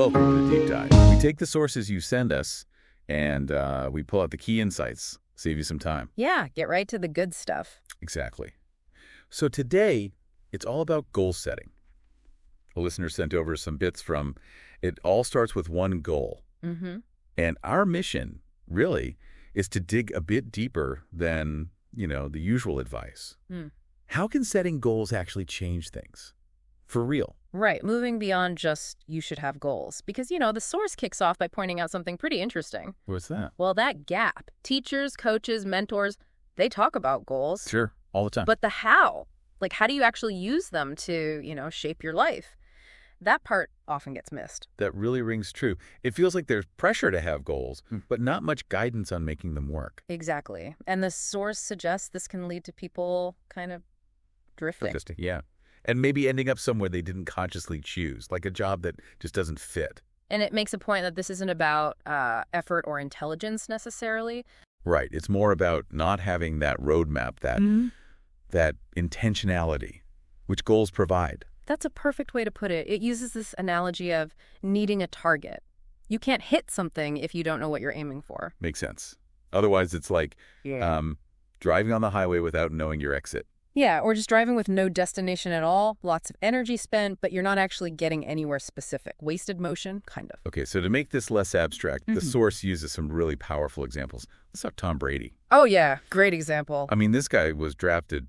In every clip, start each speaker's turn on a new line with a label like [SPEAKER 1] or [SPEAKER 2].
[SPEAKER 1] Welcome to the Deep Dive. We take the sources you send us and we pull out the key insights, save you some time.
[SPEAKER 2] Yeah, get right to the good stuff.
[SPEAKER 1] Exactly. So today, it's all about goal setting. A listener sent over some bits from It All Starts With One Goal.
[SPEAKER 2] Mm-hmm.
[SPEAKER 1] And our mission, really, is to dig a bit deeper than, the usual advice. How can setting goals actually change things? For real.
[SPEAKER 2] Right, moving beyond just you should have goals. Because, the source kicks off by pointing out something pretty interesting.
[SPEAKER 1] What's that?
[SPEAKER 2] Well, that gap. Teachers, coaches, mentors, they talk about goals.
[SPEAKER 1] Sure, all the time.
[SPEAKER 2] But the how? Like, how do you actually use them to, shape your life? That part often gets missed.
[SPEAKER 1] That really rings true. It feels like there's pressure to have goals, but not much guidance on making them work.
[SPEAKER 2] Exactly. And the source suggests this can lead to people kind of drifting.
[SPEAKER 1] Yeah. And maybe ending up somewhere they didn't consciously choose, like a job that just doesn't fit.
[SPEAKER 2] And it makes a point that this isn't about effort or intelligence necessarily.
[SPEAKER 1] Right. It's more about not having that roadmap, that intentionality, which goals provide.
[SPEAKER 2] That's a perfect way to put it. It uses this analogy of needing a target. You can't hit something if you don't know what you're aiming for.
[SPEAKER 1] Makes sense. Otherwise, it's like driving on the highway without knowing your exit.
[SPEAKER 2] Yeah, or just driving with no destination at all, lots of energy spent, but you're not actually getting anywhere specific. Wasted motion, kind of.
[SPEAKER 1] Okay, so to make this less abstract, the source uses some really powerful examples. Let's talk Tom Brady.
[SPEAKER 2] Oh, yeah. Great example.
[SPEAKER 1] I mean, this guy was drafted,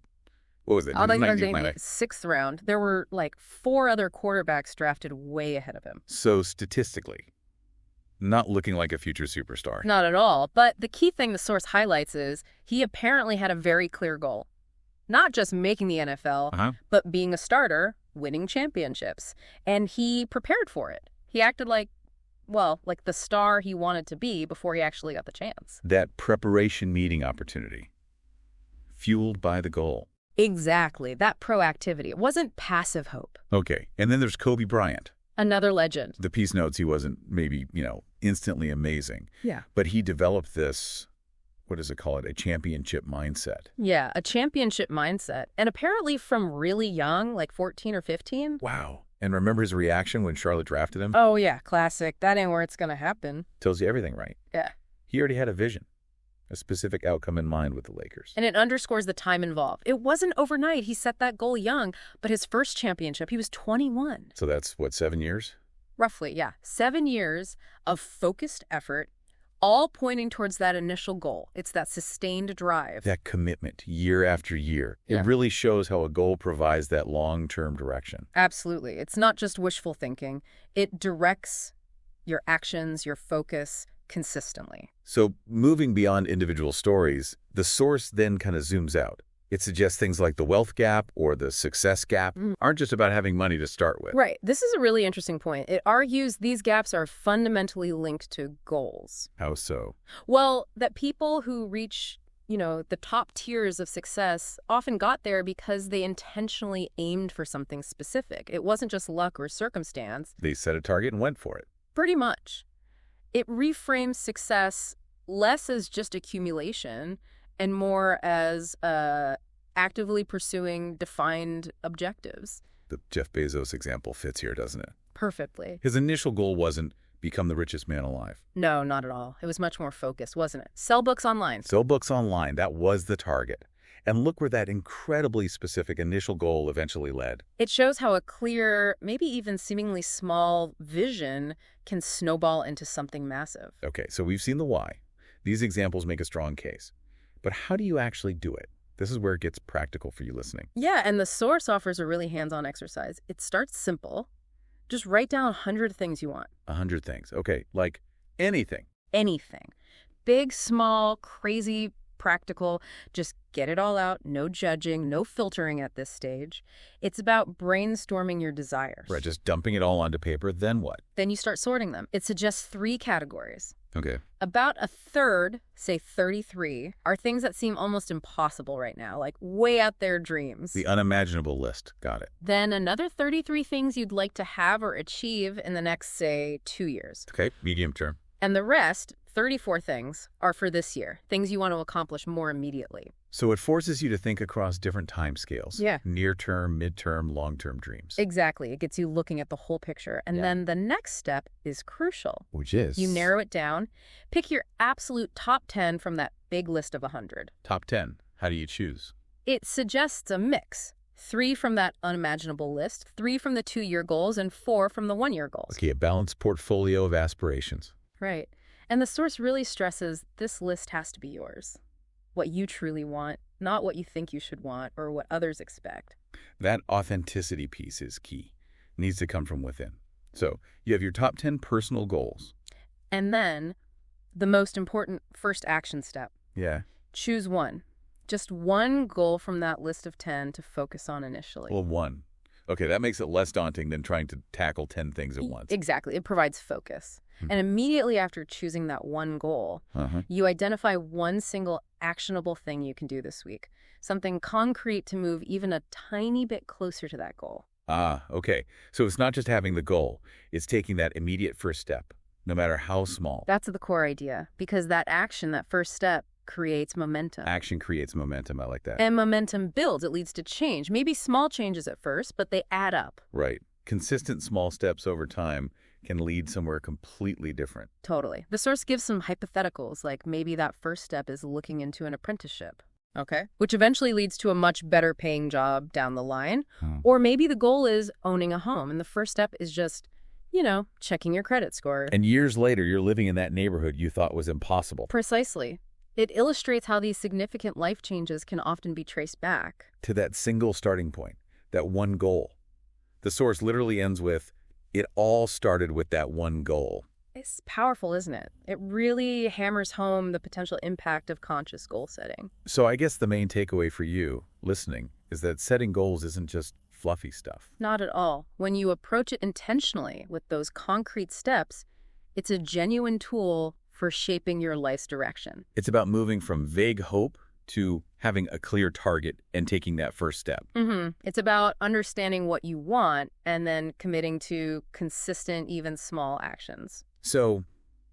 [SPEAKER 1] what was it?
[SPEAKER 2] 6th round. There were like 4 other quarterbacks drafted way ahead of him.
[SPEAKER 1] So statistically, not looking like a future superstar.
[SPEAKER 2] Not at all. But the key thing the source highlights is he apparently had a very clear goal. Not just making the NFL, but being a starter, winning championships. And he prepared for it. He acted like the star he wanted to be before he actually got the chance.
[SPEAKER 1] That preparation meeting opportunity, fueled by the goal.
[SPEAKER 2] Exactly. That proactivity. It wasn't passive hope.
[SPEAKER 1] Okay. And then there's Kobe Bryant.
[SPEAKER 2] Another legend.
[SPEAKER 1] The piece notes he wasn't maybe, instantly amazing.
[SPEAKER 2] Yeah.
[SPEAKER 1] But he developed this, what does it call it? A championship mindset.
[SPEAKER 2] Yeah, a championship mindset. And apparently from really young, like 14 or 15.
[SPEAKER 1] Wow. And remember his reaction when Charlotte drafted him?
[SPEAKER 2] Oh, yeah, classic. That ain't where it's going to happen.
[SPEAKER 1] Tells you everything, right?
[SPEAKER 2] Yeah.
[SPEAKER 1] He already had a vision, a specific outcome in mind with the Lakers.
[SPEAKER 2] And it underscores the time involved. It wasn't overnight. He set that goal young, but his first championship, he was 21.
[SPEAKER 1] So that's, 7 years?
[SPEAKER 2] Roughly, yeah. 7 years of focused effort, all pointing towards that initial goal. It's that sustained drive.
[SPEAKER 1] That commitment year after year. It really shows how a goal provides that long-term direction.
[SPEAKER 2] Absolutely. It's not just wishful thinking. It directs your actions, your focus consistently.
[SPEAKER 1] So moving beyond individual stories, the source then kind of zooms out. It suggests things like the wealth gap or the success gap aren't just about having money to start with.
[SPEAKER 2] Right. This is a really interesting point. It argues these gaps are fundamentally linked to goals.
[SPEAKER 1] How so?
[SPEAKER 2] Well, that people who reach, the top tiers of success often got there because they intentionally aimed for something specific. It wasn't just luck or circumstance.
[SPEAKER 1] They set a target and went for it.
[SPEAKER 2] Pretty much. It reframes success less as just accumulation and more as actively pursuing defined objectives.
[SPEAKER 1] The Jeff Bezos example fits here, doesn't it?
[SPEAKER 2] Perfectly.
[SPEAKER 1] His initial goal wasn't become the richest man alive.
[SPEAKER 2] No, not at all. It was much more focused, wasn't it? Sell books online.
[SPEAKER 1] Sell books online. That was the target. And look where that incredibly specific initial goal eventually led.
[SPEAKER 2] It shows how a clear, maybe even seemingly small vision can snowball into something massive.
[SPEAKER 1] Okay, so we've seen the why. These examples make a strong case. But how do you actually do it? This is where it gets practical for you listening.
[SPEAKER 2] Yeah, and the source offers a really hands-on exercise. It starts simple. Just write down 100 things you want.
[SPEAKER 1] 100 things. Okay, like anything.
[SPEAKER 2] Anything. Big, small, crazy, practical. Just get it all out. No judging, no filtering at this stage. It's about brainstorming your desires.
[SPEAKER 1] Right, just dumping it all onto paper, then what?
[SPEAKER 2] Then you start sorting them. It suggests 3 categories.
[SPEAKER 1] Okay.
[SPEAKER 2] About a third, say 33, are things that seem almost impossible right now, like way out there dreams.
[SPEAKER 1] The unimaginable list. Got it.
[SPEAKER 2] Then another 33 things you'd like to have or achieve in the next, say, 2 years.
[SPEAKER 1] Okay, medium term.
[SPEAKER 2] And the rest, 34 things, are for this year, things you want to accomplish more immediately.
[SPEAKER 1] So it forces you to think across different timescales.
[SPEAKER 2] Yeah.
[SPEAKER 1] Near-term, mid-term, long-term dreams.
[SPEAKER 2] Exactly. It gets you looking at the whole picture. And then the next step is crucial.
[SPEAKER 1] Which is?
[SPEAKER 2] You narrow it down. Pick your absolute top 10 from that big list of 100.
[SPEAKER 1] Top 10. How do you choose?
[SPEAKER 2] It suggests a mix. 3 from that unimaginable list, 3 from the 2-year goals, and 4 from the 1-year goals.
[SPEAKER 1] Okay, a balanced portfolio of aspirations.
[SPEAKER 2] Right. And the source really stresses this list has to be yours. What you truly want, not what you think you should want or what others expect.
[SPEAKER 1] That authenticity piece is key. It needs to come from within. So you have your top 10 personal goals.
[SPEAKER 2] And then the most important first action step.
[SPEAKER 1] Yeah.
[SPEAKER 2] Choose one. Just one goal from that list of 10 to focus on initially.
[SPEAKER 1] Well, one. Okay, that makes it less daunting than trying to tackle 10 things at once.
[SPEAKER 2] Exactly. It provides focus. And immediately after choosing that one goal, you identify one single actionable thing you can do this week. Something concrete to move even a tiny bit closer to that goal.
[SPEAKER 1] Ah, okay. So it's not just having the goal. It's taking that immediate first step, no matter how small.
[SPEAKER 2] That's the core idea, because that action, that first step, creates momentum.
[SPEAKER 1] Action creates momentum. I like that.
[SPEAKER 2] And momentum builds. It leads to change. Maybe small changes at first, but they add up.
[SPEAKER 1] Right. Consistent small steps over time can lead somewhere completely different.
[SPEAKER 2] Totally. The source gives some hypotheticals, like maybe that first step is looking into an apprenticeship. Okay. Which eventually leads to a much better paying job down the line. Or maybe the goal is owning a home, and the first step is just, checking your credit score.
[SPEAKER 1] And years later, you're living in that neighborhood you thought was impossible.
[SPEAKER 2] Precisely. It illustrates how these significant life changes can often be traced back
[SPEAKER 1] to that single starting point, that one goal. The source literally ends with, it all started with that one goal.
[SPEAKER 2] It's powerful, isn't it? It really hammers home the potential impact of conscious goal setting.
[SPEAKER 1] So I guess the main takeaway for you, listening, is that setting goals isn't just fluffy stuff.
[SPEAKER 2] Not at all. When you approach it intentionally with those concrete steps, it's a genuine tool for shaping your life's direction.
[SPEAKER 1] It's about moving from vague hope to having a clear target and taking that first step.
[SPEAKER 2] It's about understanding what you want and then committing to consistent, even small actions.
[SPEAKER 1] So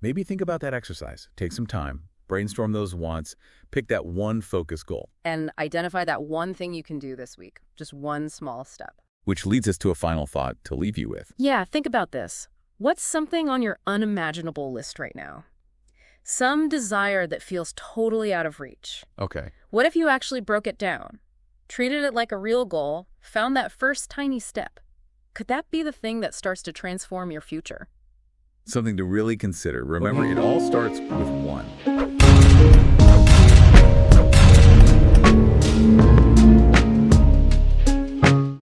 [SPEAKER 1] maybe think about that exercise. Take some time, brainstorm those wants, pick that one focus goal.
[SPEAKER 2] And identify that one thing you can do this week, just one small step.
[SPEAKER 1] Which leads us to a final thought to leave you with.
[SPEAKER 2] Yeah, think about this. What's something on your unimaginable list right now? Some desire that feels totally out of reach.
[SPEAKER 1] Okay.
[SPEAKER 2] What if you actually broke it down, treated it like a real goal, found that first tiny step? Could that be the thing that starts to transform your future?
[SPEAKER 1] Something to really consider. Remember, it all starts with one.